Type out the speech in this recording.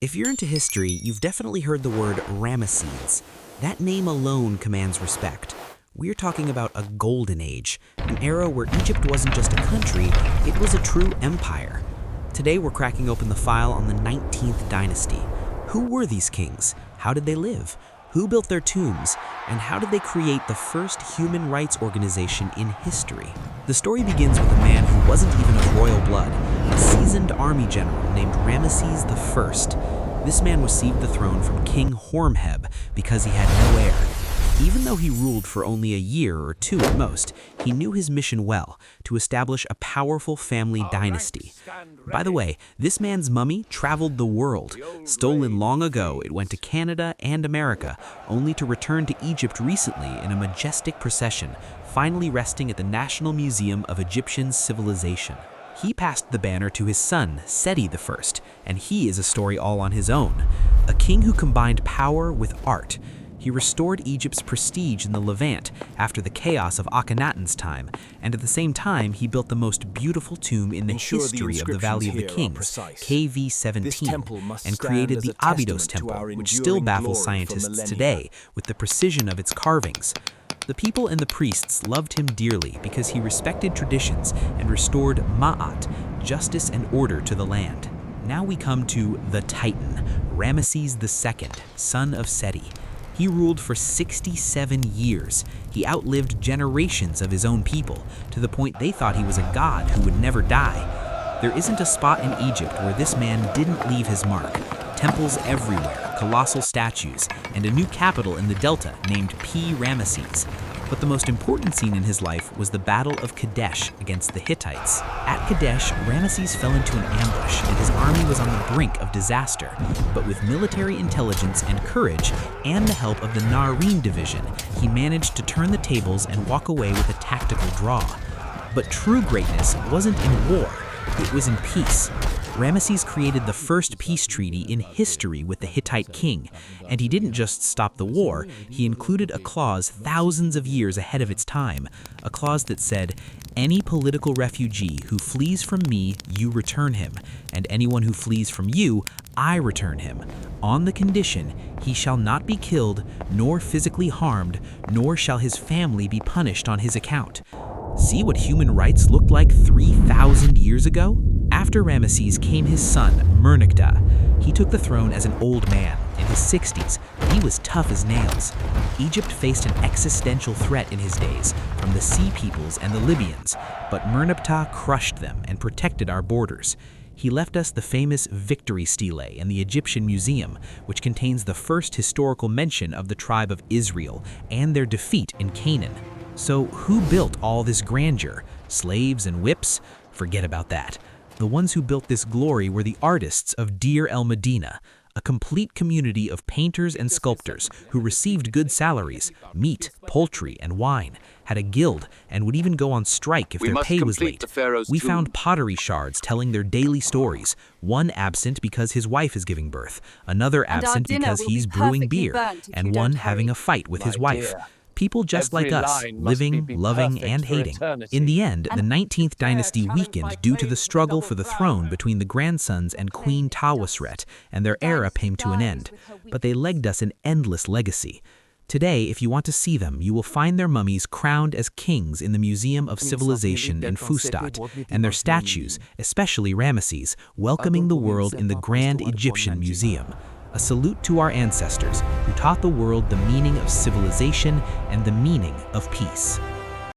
If you're into history, you've definitely heard the word Ramesses. That name alone commands respect. We're talking about a golden age, an era where Egypt wasn't just a country, it was a true empire. Today we're cracking open the file on the 19th dynasty. Who were these kings? How did they live? Who built their tombs? And how did they create the first human rights organization in history? The story begins with a man who wasn't even of royal blood, a seasoned army general named Ramesses I. This man received the throne from King Horemheb because he had no heir. Even though he ruled for only a year or two at most, he knew his mission well, to establish a powerful family dynasty. By the way, this man's mummy traveled the world. Stolen long ago, it went to Canada and America, only to return to Egypt recently in a majestic procession, finally resting at the National Museum of Egyptian Civilization. He passed the banner to his son, Seti I, and he is a story all on his own. A king who combined power with art. He restored Egypt's prestige in the Levant after the chaos of Akhenaten's time, and at the same time he built the most beautiful tomb in the history of the Valley of the Kings, KV-17, and created the Abydos Temple, which still baffles scientists today with the precision of its carvings. The people and the priests loved him dearly because he respected traditions and restored ma'at, justice and order to the land. Now we come to the Titan, Ramesses II, son of Seti. He ruled for 67 years. He outlived generations of his own people, to the point they thought he was a god who would never die. There isn't a spot in Egypt where this man didn't leave his mark. Temples everywhere, colossal statues, and a new capital in the Delta named P. Ramesses. But the most important scene in his life was the Battle of Kadesh against the Hittites. At Kadesh, Ramesses fell into an ambush and his army was on the brink of disaster. But with military intelligence and courage, and the help of the Naarine division, he managed to turn the tables and walk away with a tactical draw. But true greatness wasn't in war, it was in peace. Ramesses created the first peace treaty in history with the Hittite king, and he didn't just stop the war, he included a clause thousands of years ahead of its time, a clause that said, "Any political refugee who flees from me, you return him, and anyone who flees from you, I return him, on the condition he shall not be killed, nor physically harmed, nor shall his family be punished on his account." See what human rights looked like 3,000 years ago? After Ramesses came his son, Merneptah. He took the throne as an old man, in his 60s, but he was tough as nails. Egypt faced an existential threat in his days, from the Sea Peoples and the Libyans, but Merneptah crushed them and protected our borders. He left us the famous Victory Stele in the Egyptian Museum, which contains the first historical mention of the tribe of Israel and their defeat in Canaan. So who built all this grandeur? Slaves and whips? Forget about that. The ones who built this glory were the artists of Deir el-Medina, a complete community of painters and sculptors who received good salaries, meat, poultry, and wine, had a guild, and would even go on strike if their pay was late. We found pottery shards telling their daily stories, one absent because his wife is giving birth, another absent because he's brewing beer, and one having a fight with his wife. People just like us, living, loving, and hating. In the end, the 19th dynasty weakened due to the struggle for the throne between the grandsons and Queen Tawasret, and their era came to an end. But they legged us an endless legacy. Today, if you want to see them, you will find their mummies crowned as kings in the Museum of Civilization in Fustat, and their statues, especially Ramesses, welcoming the world in the Grand Egyptian Museum. A salute to our ancestors who taught the world the meaning of civilization and the meaning of peace.